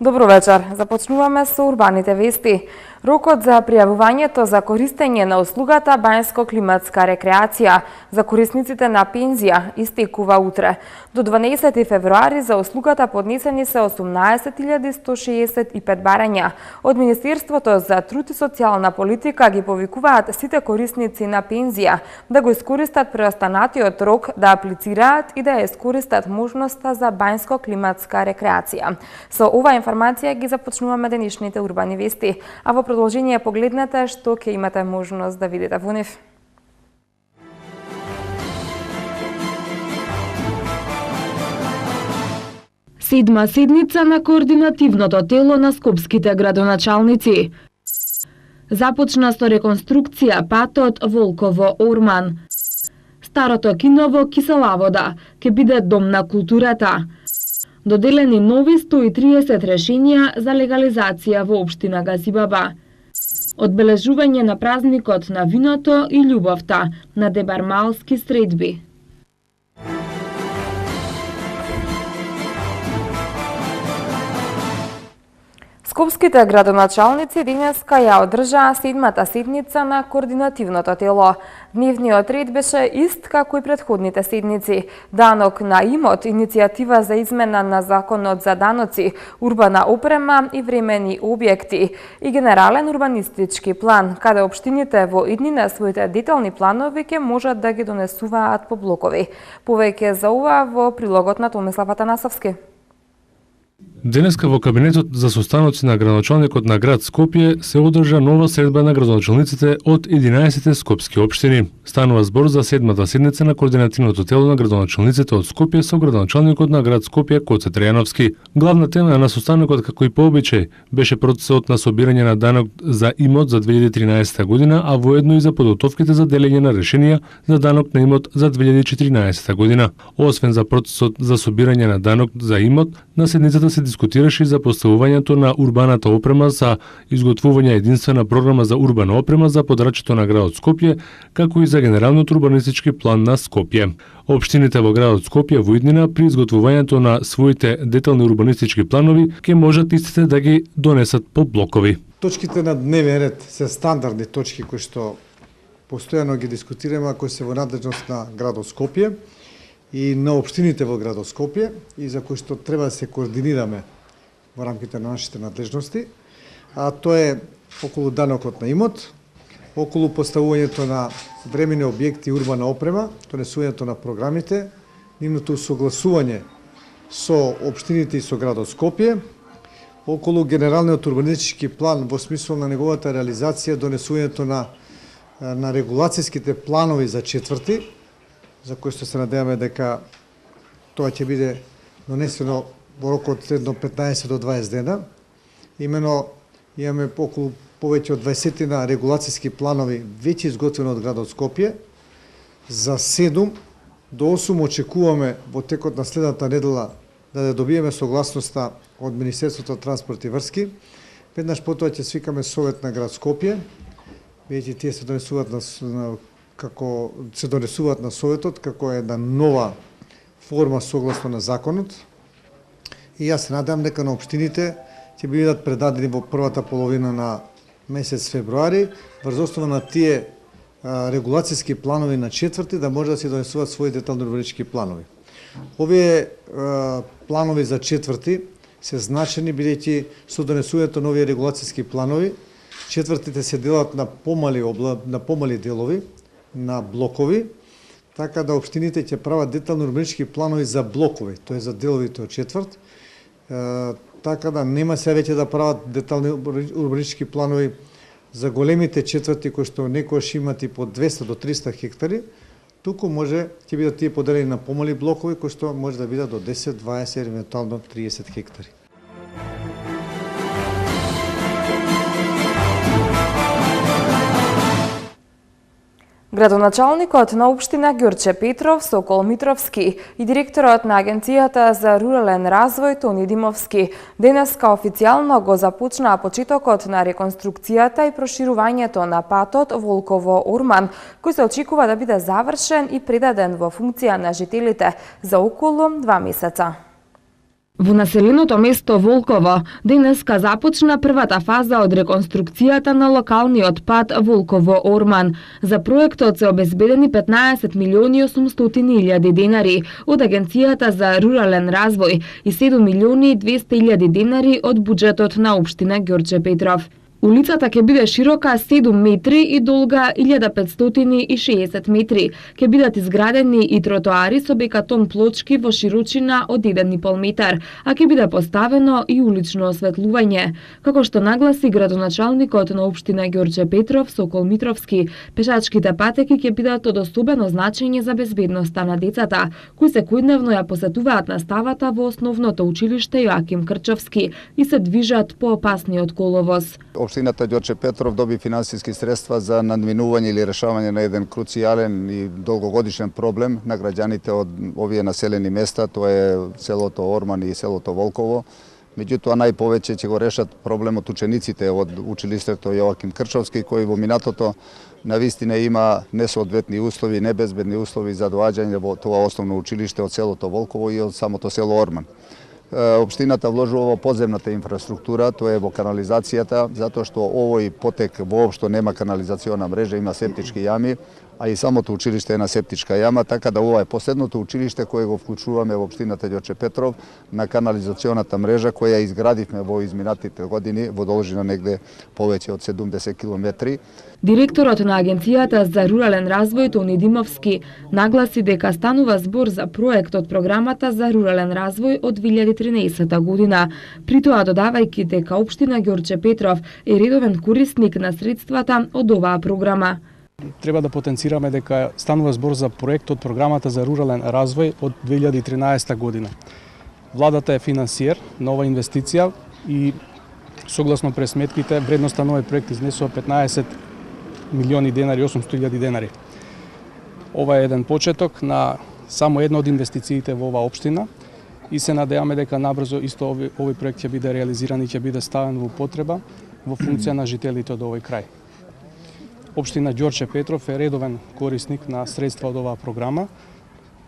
Добро вечер. Започнуваме со урбаните вести. Рокот за пријавувањето за користење на услугата бањско-климатска рекреација за корисниците на пензија истекува утре. До 12 февруари за услугата поднесени се 18.165 барања. Од Министерството за труд и социјална политика ги повикуваат сите корисници на пензија да го искористат преостанатиот рок да аплицираат и да ја искористат можноста за бањско-климатска рекреација. Со ова информација ги започнуваме денешните урбани вести, а во продолжение погледнете што ќе имате можност да видите во нив. Седма седница на координативното тело на скопските градоначалници. Започна со реконструкција патот Волково-Орман. Старото кино во Киселавода ќе биде дом на културата. Доделени нови 130 решенија за легализација во општина Газибаба. Одбележување на празникот на виното и љубовта на дебармалски средби. Скопските градоначалници денеска ја одржаа седмата седница на координативното тело. Дневниот ред беше ист како и претходните седници. Данок на имот, иницијатива за измена на законот за даноци, урбана опрема и времени објекти и генерален урбанистички план, каде општините во иднина своите детални планови ќе можат да ги донесуваат по блокови. Повеќе за ова во прилогот на Томислав Атанасовски. Денеска во кабинетот за состаноци на градоначалникот на град Скопје се одржа нова средба на градоначалниците од 11 скопски општини. Станува збор за седмата седница на координативното тело на градоначалниците од Скопје со градоначалникот на град Скопје Коце Трајановски. Главна тема на состанокот, како и по обичај, беше процесот на собирање на данок за имот за 2013 година, а воедно и за подготовките за делење на решенија за данок на имот за 2014 година. Освен за процесот за собирање на данок за имот, на седницата се дискутираше за поставувањето на урбаната опрема за изготвување единствена програма за урбана опрема за подрачјето на градот Скопје, како и за генералниот урбанистички план на Скопје. Општините во градот Скопје во иднина при изготвувањето на своите детални урбанистички планови ќе можат истите да ги донесат по блокови. Точките на дневен ред се стандардни точки кои што постојано ги дискутираме, а кои се во надлежност на градот Скопје и на општините во градот Скопје и за кои што треба да се координираме во рамките на нашите надлежности, а тоа е околу данокот на имот, околу поставувањето на времени објекти и урбана опрема, донесувањето на програмите, нивното согласување со општините и со градот Скопје, околу генералниот урбанистички план во смисол на неговата реализација, донесувањето на регулацијските планови за четврти, за кој што се надеваме дека тоа ќе биде донесено во рокот следно 15 до 20 дена. Имено имаме околу повеќе од 20 на регулацијски планови веќе изготвени од градот Скопје. За 7 до 8 очекуваме во текот на следната недела да добиеме согласноста од Министерството транспорт и врски. Веднаш потоа ќе свикаме совет на град Скопје. Веќе тие се донесуваат како се донесуваат на советот како една нова форма согласно на законот. И јас се надевам дека на општините ќе бидат предадени во првата половина на месец февруари врз основа на тие регулацијски планови на четврти да може да се донесуваат своји детални урбанистички планови. Овие планови за четврти се значени бидејќи со донесувањето нови регулацијски планови четвртите се делат на помали делови, на блокови, така да општините ќе прават детални урбанистички планови за блокови, тоа е за деловите од четврт, така да нема се веќе да прават детални урбанистички планови за големите четврти кои што некојаш имат и по 200 до 300 хектари, туку може ќе бидат тие поделени на помали блокови кои што може да бидат до 10, 20, евентуално 30 хектари. Градоначалникот на општина Ѓорче Петров Сокол Митровски и директорот на Агенцијата за рурален развој Тони Димовски денеска официјално го започнаа почетокот на реконструкцијата и проширувањето на патот Волково-Орман, кој се очекува да биде завршен и предаден во функција на жителите за околу 2 месеца. Во населеното место Волково денеска започна првата фаза од реконструкцијата на локалниот пат Волково-Орман. За проектот се обезбедени 15 милиони 800 илјади денари од Агенцијата за рурален развој и 7 милиони 200 илјади денари од буџетот на општина Ѓорче Петров. Улицата ќе биде широка 7 метри и долга 1560 метри. Ќе бидат изградени и тротоари со бекатон плочки во широчина од 1,5 метар, а ќе биде поставено и улично осветлување. Како што нагласи градоначалникот на општина Ѓорче Петров, Сокол Митровски, пешачките патеки ќе бидат од особено значење за безбедноста на децата, кои секојдневно ја посетуваат наставата во основното училиште Јоаким Крчовски и се движат по опасниот коловоз. Општината Ѓорче Петров доби финансиски средства за надминување или решавање на еден круцијален и долгогодишен проблем на граѓаните од овие населени места, тоа е селото Орман и селото Волково. Меѓутоа најповеќе ќе го решат проблемот учениците од училиштето Јоаким Крчовски, кои во минатото навистина има несоодветни услови, небезбедни услови за доаѓање во тоа основно училиште од селото Волково и од самото село Орман. Општината вложува во подземната инфраструктура, тоа е во канализацијата, затоа што овој потек воопшто нема канализациона мрежа, има септички јами, а и самото училиште е на септичка јама, така да ова е последното училиште кое го вклучуваме во општината Ѓорче Петров на канализационата мрежа која изградивме во изминатите години во должина негде повеќе од 70 километри. Директорот на Агенцијата за рурален развој Тони Димовски нагласи дека станува збор за проект од програмата за рурален развој од 2013 година. При тоа додавајќи дека општина Ѓорче Петров е редовен корисник на средствата од оваа програма. Треба да потенцираме дека станува збор за проект од програмата за рурален развој од 2013 година. Владата е финансиер на оваа инвестиција и согласно пресметките вредноста на овој проект изнесува 15 милиони денари, 800 илјади денари. Ова е еден почеток на само една од инвестициите во оваа општина и се надеваме дека набрзо исто овој проект ќе биде реализиран и ќе биде ставен во употреба во функција на жителите од овој крај. Општина Ѓорче Петров е редовен корисник на средства од оваа програма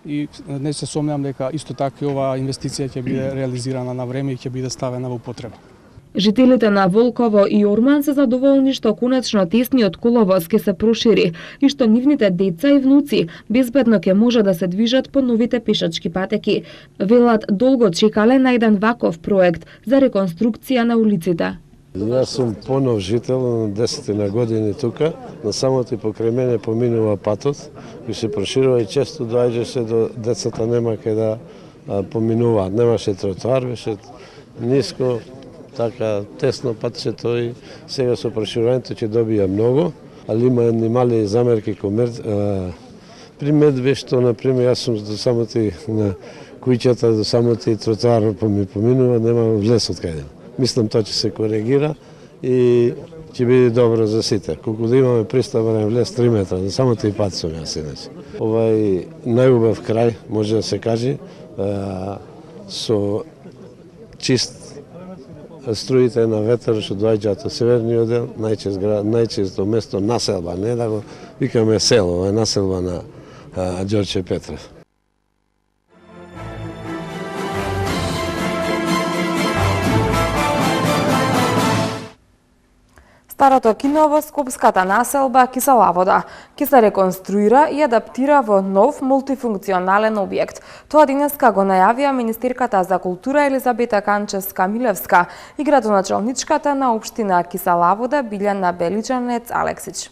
и не се сомневам дека исто така оваа инвестиција ќе биде реализирана на време и ќе биде ставена во употреба. Жителите на Волково и Орман се задоволни што конечно тесниот коловоз ќе се прошири и што нивните деца и внуци безбедно ќе може да се движат по новите пешачки патеки. Велат долго чекале на еден ваков проект за реконструкција на улиците. Јас сум понов жител на 10 на години тука, на самото и покрај мене поминува патот, кој се проширува и често доаѓаше до децата нема кај да поминуваат. Немаше тротоар, беше ниско, така тесно патчето и сега со проширувањето ќе добија многу, али има едни мали замерки примедби што, например, јас сум до самото на куќата, до самото тротоар поминува, нема влез од кај. Мислам тоа ќе се коригира и ќе биде добро за сите. Колку да имаме пристапен влез 3 метра, да само тој пат сум јас иначе. Ова е најубав крај, може да се каже, со чист струите на ветер што доаѓаат од северниот дел, најчисто место населба, не да го викаме село, е населба на Ѓорче Петров. Старото кино во скопската населба Киселавода ќе се реконструира и адаптира во нов мултифункционален објект. Тоа денеска го најавија министерката за култура Елизабета Канчевска-Милевска и градоначалничката на општина Киселавода Билјана Беличанец Алексич.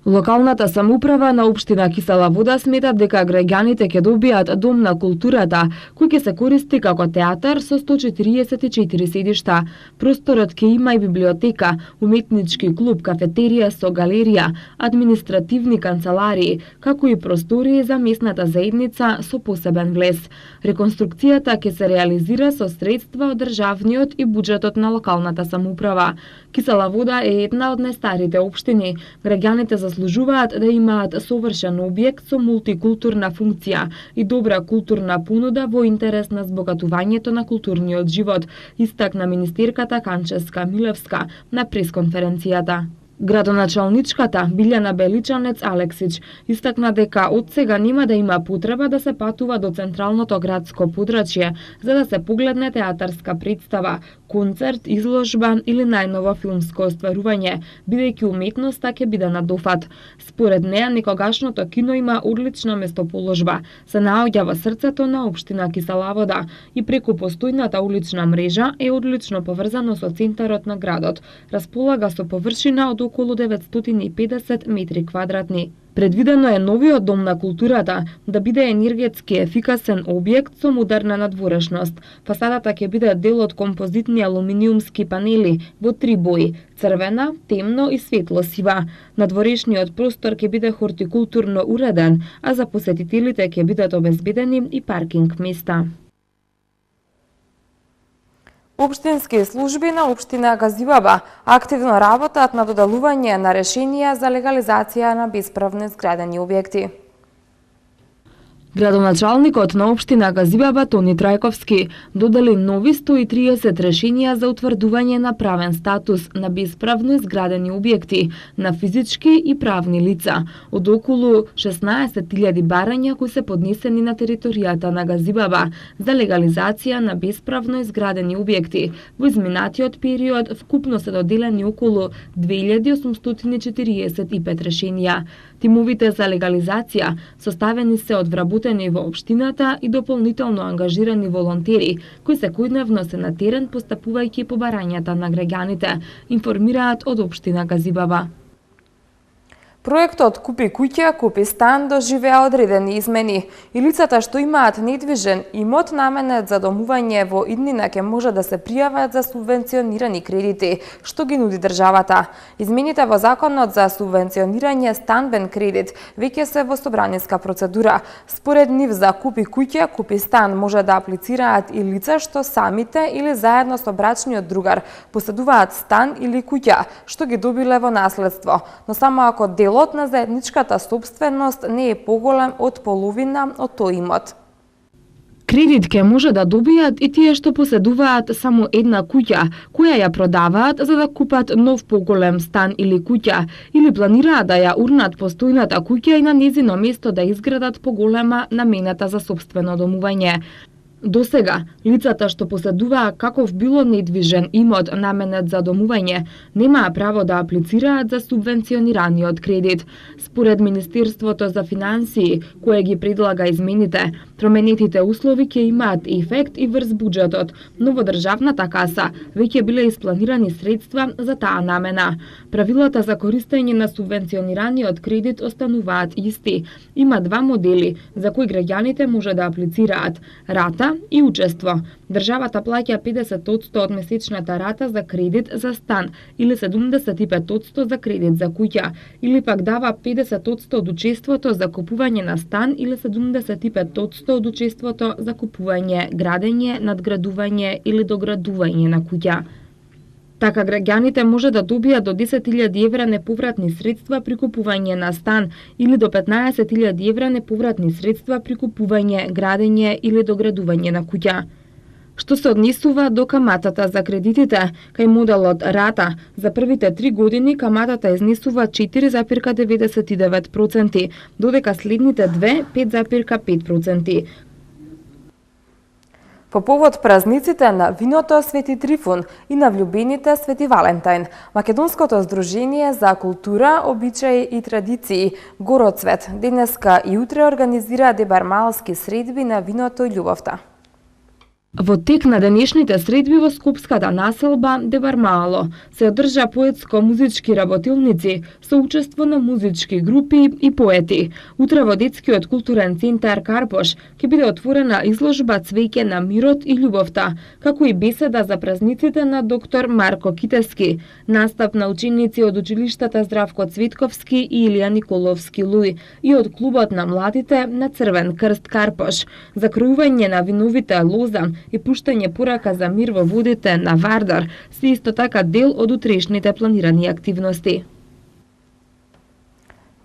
Локалната самоуправа на општина Киселавода смета дека граѓаните ќе добијат дом на културата, кој ќе се користи како театар со 144 седишта. Просторот ќе има и библиотека, уметнички клуб, кафетерија со галерија, административни канцеларии, како и простории за местната заедница со посебен влез. Реконструкцијата ќе се реализира со средства од државниот и буџетот на локалната самоуправа. Киселавода е една од најстарите општини. Граѓаните заслужуваат да имаат совршен објект со мултикултурна функција и добра културна понуда во интерес на збогатувањето на културниот живот, истакна министерката Канчевска-Милевска на пресконференцијата. Градоначалничката Билјана Беличанец Алексич истакна дека од сега нема да има потреба да се патува до централното градско подрачје за да се погледне театарска представа, концерт, изложба или најново филмско остварување, бидејќи уметноста ќе биде на дофат. Според неа, некогашното кино има одлична местоположба, се наоѓа во срцето на општина Киселавода и преку постојната улична мрежа е одлично поврзано со центарот на градот. Располага со површина од околу 950 метри квадратни. Предвидено е новиот дом на културата да биде енергетски ефикасен објект со модерна надворешност. Фасадата ќе биде дел од композитни алуминиумски панели во 3 бои – црвена, темно и светло-сива. Надворешниот простор ќе биде хортикултурно уреден, а за посетителите ќе бидат обезбедени и паркинг места. Општински служби на општина Газибаба активно работат на доделување на решенија за легализација на бесправно изградени објекти. Градоначалникот на општина Газибаба Тони Трајковски додели нови 130 решенија за утврдување на правен статус на бесправно изградени објекти на физички и правни лица од околу 16.000 барања кои се поднесени на територијата на Газибаба за легализација на бесправно изградени објекти. Во изминатиот период вкупно се доделени околу 2845 решенија. Тимовите за легализација составени се од вработени во општината и дополнително ангажирани волонтери, кои секојдневно се на терен постапувајќи по барањата на граѓаните, информираат од општина Газибаба. Проектот Купи куќа, купи стан доживеа одредени измени и лицата што имаат недвижен имот наменет за домување во иднина ќе може да се пријават за субвенционирани кредити, што ги нуди државата. Измените во законот за субвенционирање станбен кредит веќе се во собраниска процедура. Според нив за Купи куќа, купи стан може да аплицираат и лица што самите или заедно со брачниот другар поседуваат стан или куќа, што ги добиле во наследство, но само ако делот на заедничката собственост не е поголем од половина од тој имот. Кредит ќе може да добијат и тие што поседуваат само една куќа, која ја продаваат за да купат нов поголем стан или куќа, или планираат да ја урнат постојната куќа и на нејзино место да изградат поголема намената за сопствено домување. До сега, лицата што поседуваа каков било недвижен имот наменет за домување, немаа право да аплицираат за субвенционираниот кредит. Според Министерството за финансии, кое ги предлага измените, променетите услови ќе имаат ефект и врз буџетот, но во државната каса веќе биле испланирани средства за таа намена. Правилата за користење на субвенционираниот кредит остануваат исти. Има два модели за кои граѓаните може да аплицираат: рата и учество. Државата плаќа 50% од месечната рата за кредит за стан или 75% за кредит за куќа, или пак дава 50% од учеството за купување на стан или 75% од учеството за купување, градење, надградување или доградување на куќа. Така граѓаните може да добијат до 10.000 евра неповратни средства при купување на стан или до 15.000 евра неповратни средства при купување, градење или доградување на куќа. Што се однесува до каматата за кредитите, кај моделот рата, за првите 3 години каматата изнесува 4,99%, додека следните две 5,5%. По повод празниците на виното Свети Трифун и на влюбените Свети Валентајн, Македонското здружение за култура, обичаи и традиции Гороцвет денеска и утре организира дебармалски средби на виното и љубовта. Во тек на денешните средби во скопската населба Дебармало се одржа поетско-музички работилници со учество на музички групи и поети. Утре во детскиот културен центар Карпош ќе биде отворена изложба Цвеќе на мирот и љубовта, како и беседа за празниците на доктор Марко Китески, настап на ученици од училиштата Здравко Цветковски и Илија Николовски Луј и од клубот на младите на Црвен крст Карпош, закројување на виновите лоза и пуштање порака за мир во водите на Вардар се исто така дел од утрешните планирани активности.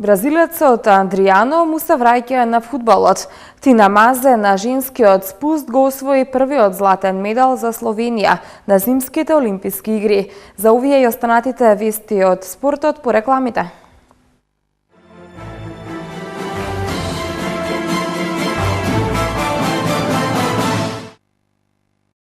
Бразилецот Адриано му се враќа на фудбалот. Тина Мазе на женскиот спуст го освои првиот златен медал за Словенија на зимските олимписки игри. За овие и останатите вести од спортот по рекламите.